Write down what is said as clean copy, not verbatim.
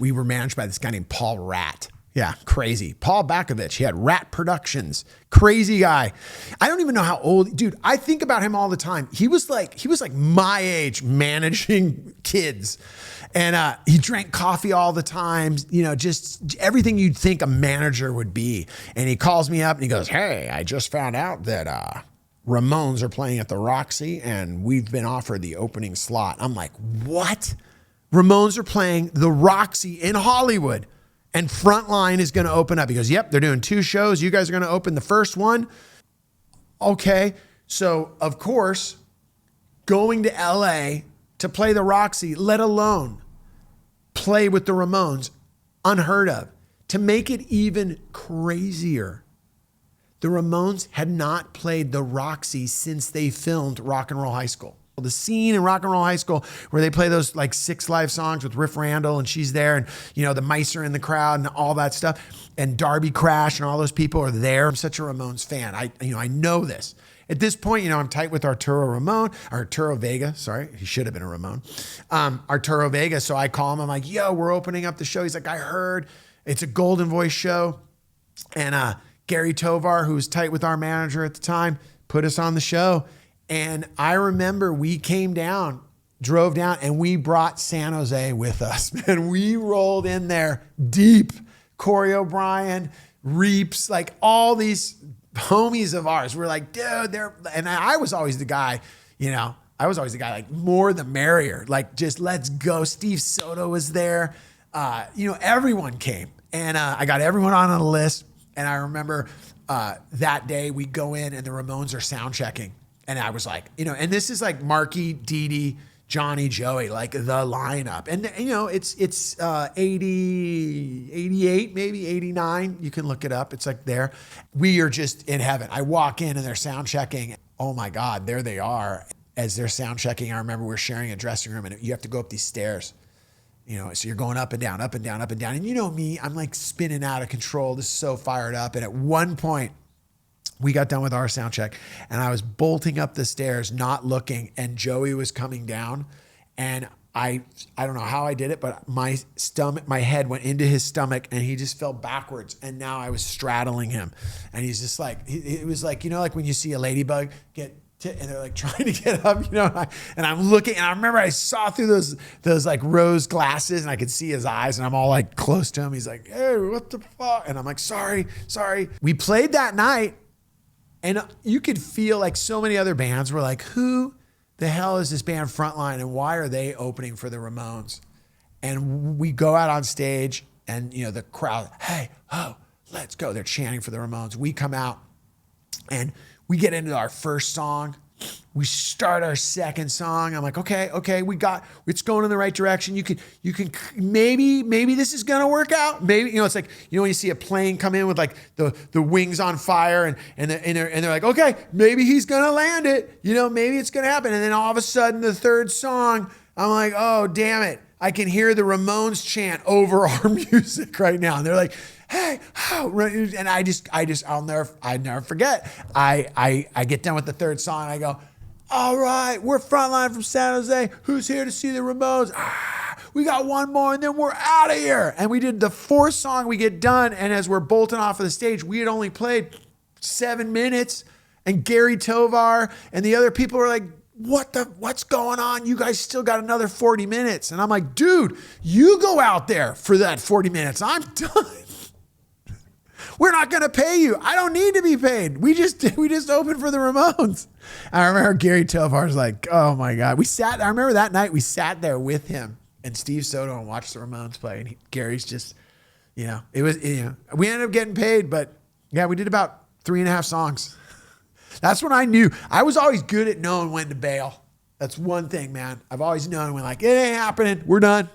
We were managed by this guy named Paul Rat. Yeah, crazy. Paul Bakovich. He had Rat Productions. Crazy guy. I don't even know how old, dude. I think about him all the time. He was like my age managing kids. And he drank coffee all the time, just everything you'd think a manager would be. And he calls me up and he goes, "Hey, I just found out that Ramones are playing at the Roxy and we've been offered the opening slot." I'm like, "What? Ramones are playing the Roxy in Hollywood and Frontline is going to open up." He goes, "Yep, they're doing 2 shows. You guys are going to open the first one." Okay. So of course, going to LA to play the Roxy, let alone play with the Ramones, unheard of. To make it even crazier, the Ramones had not played the Roxy since they filmed Rock and Roll High School. The scene in Rock and Roll High School where they play those like 6 live songs with Riff Randall and she's there and, the mice are in the crowd and all that stuff. And Darby Crash and all those people are there. I'm such a Ramones fan. I know this. At this point, I'm tight with Arturo Vega. Sorry, he should have been a Ramone. Arturo Vega. So I call him. I'm like, "Yo, we're opening up the show." He's like, "I heard it's a Golden Voice show." And Gary Tovar, who was tight with our manager at the time, put us on the show. And I remember we drove down, and we brought San Jose with us. Man, we rolled in there deep. Corey O'Brien, Reeps, like all these homies of ours. We're like, dude, and I was always the guy, like more the merrier. Like, just let's go. Steve Soto was there. Everyone came. And I got everyone on a list. And I remember that day we go in and the Ramones are sound checking. And I was like, and this is like Marky, Dee Dee, Johnny, Joey, like the lineup. And, it's 80, 88, maybe 89. You can look it up. It's like there. We are just in heaven. I walk in and they're sound checking. Oh my God, there they are. As they're sound checking, I remember we're sharing a dressing room and you have to go up these stairs. So you're going up and down, up and down, up and down. And you know me, I'm like spinning out of control. This is so fired up. And at one point, we got done with our sound check and I was bolting up the stairs, not looking, and Joey was coming down. And I don't know how I did it, but my head went into his stomach and he just fell backwards. And now I was straddling him. And he's just like, it was like, like when you see a ladybug and they're like trying to get up, and I'm looking, and I remember I saw through those like rose glasses and I could see his eyes and I'm all like close to him. He's like, "Hey, what the fuck?" And I'm like, sorry. We played that night and you could feel like so many other bands were like, who the hell is this band Frontline and why are they opening for the Ramones? And we go out on stage and, the crowd, "Hey, oh, let's go." They're chanting for the Ramones. We come out and we get into our first song. We start our second song. I'm like, okay, it's going in the right direction. You can maybe this is gonna work out. Maybe, it's like, when you see a plane come in with like the wings on fire and they're like, okay, maybe he's gonna land it. Maybe it's gonna happen. And then all of a sudden, the third song, I'm like, oh, damn it. I can hear the Ramones chant over our music right now. And they're like, "Hey, oh," and I'll never forget. I get done with the third song and I go, "All right, we're Frontline from San Jose. Who's here to see the Ramones? We got one more and then we're out of here." And we did the 4th song. We get done. And as we're bolting off of the stage, we had only played 7 minutes. And Gary Tovar and the other people were like, what's going on? You guys still got another 40 minutes. And I'm like, dude, you go out there for that 40 minutes. I'm done. We're not going to pay you. I don't need to be paid. We just opened for the Ramones. I remember Gary Tovar's like, oh my God. I remember that night we sat there with him and Steve Soto and watched the Ramones play. And Gary's just, we ended up getting paid, but yeah, we did about 3.5 songs. That's when I knew. I was always good at knowing when to bail. That's one thing, man. I've always known when, like, it ain't happening. We're done.